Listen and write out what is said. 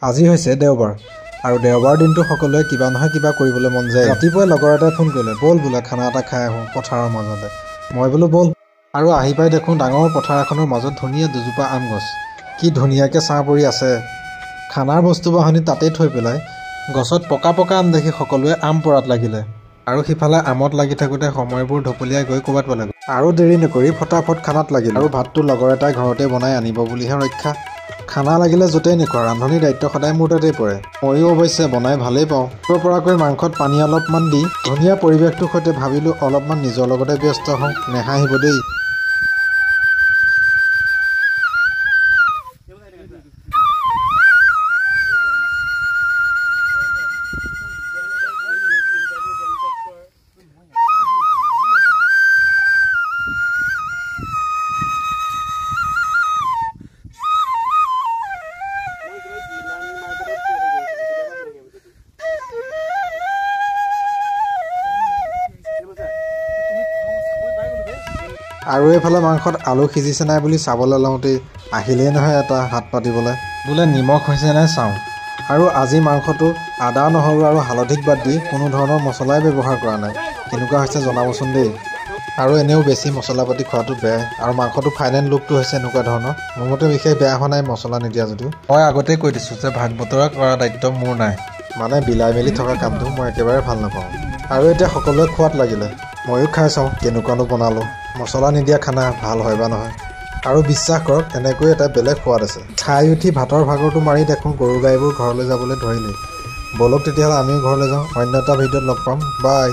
আজি হৈছে দেওবাৰ আৰু দেওবাৰ দিনটো সকলোৱে কিবা নহয় কিবা কৰিবলৈ মন যায়। ৰাতিপুৱাই লগৰ এটাই ফোন কৰিলে, ব'ল বোলে খানা এটা খাই আহোঁ পথাৰৰ মাজতে। মই বোলো ব'ল, আৰু আহি পাই দেখোঁ ডাঙৰ পথাৰ এখনৰ মাজত ধুনীয়া দুজোপা আম গছ। কি ধুনীয়াকৈ ছাঁ পৰি আছে। খানাৰ বস্তু বাহনি তাতেই থৈ পেলাই গছত পকা পকা আম দেখি সকলোৱে আম পৰাত লাগিলে। আৰু সিফালে আমত লাগি থাকোঁতে সময়বোৰ ঢপলিয়াই গৈ ক'ৰবাত পালেগৈ। আৰু দেৰি নকৰি ফটাফট খানাত লাগিল। আৰু ভাতটো লগৰ এটাই ঘৰতে বনাই আনিব বুলিহে ৰক্ষা। খানা লাগিলে য'তেই নিখোৱা, ৰান্ধনিৰ দায়িত্ব সদায় মোৰ তাতেই পৰে। ময়ো অৱশ্যে বনাই ভালেই পাওঁ। পৰাকৈ মাংসত পানী অলপমান দি ধুনীয়া পৰিৱেশটোৰ সৈতে ভাবিলোঁ অলপমান নিজৰ লগতে ব্যস্ত হওঁ, নেহাঁহিব দেই। আৰু এইফালে মাংসত আলু সিজিছে নাই বুলি চাবলৈ লওঁতেই আহিলেই নহয় এটা হাত পাতিবলৈ, বোলে নিমখ হৈছে নাই চাওঁ। আৰু আজি মাংসটো আদা নহৰু আৰু হালধিক বাদ দি কোনো ধৰণৰ মছলাই ব্যৱহাৰ কৰা নাই। কেনেকুৱা হৈছে জনাবচোন দেই। আৰু এনেও বেছি মছলা পাতি খোৱাটো বেয়াই। আৰু মাংসটো ফাইনেল লুকটো হৈছে এনেকুৱা ধৰণৰ। মোৰ মতে বিশেষ বেয়া হোৱা নাই মছলা নিদিয়া যদিও। মই আগতেই কৈ দিছোঁ যে ভাগ বতৰা কৰা দায়িত্ব মোৰ নাই। মানে বিলাই মেলি থকা কামটো মই একেবাৰে ভাল নাপাওঁ। আৰু এতিয়া সকলোৱে খোৱাত লাগিলে। ময়ো খাই চাওঁ কেনেকুৱানো বনালোঁ। মছলা নিদিয়া খানা ভাল হয় বা নহয়। আৰু বিশ্বাস কৰক এনেকৈ এটা বেলেগ সোৱাদ আছে। খাই উঠি ভাতৰ ভাগৰটো মাৰি দেখোঁ গৰু গাইবোৰ ঘৰলৈ যাবলৈ ধৰিলেই। বলক তেতিয়াহ'লে আমিও ঘৰলৈ যাওঁ। অন্য এটা ভিডিঅ'ত লগ পাম। বাই।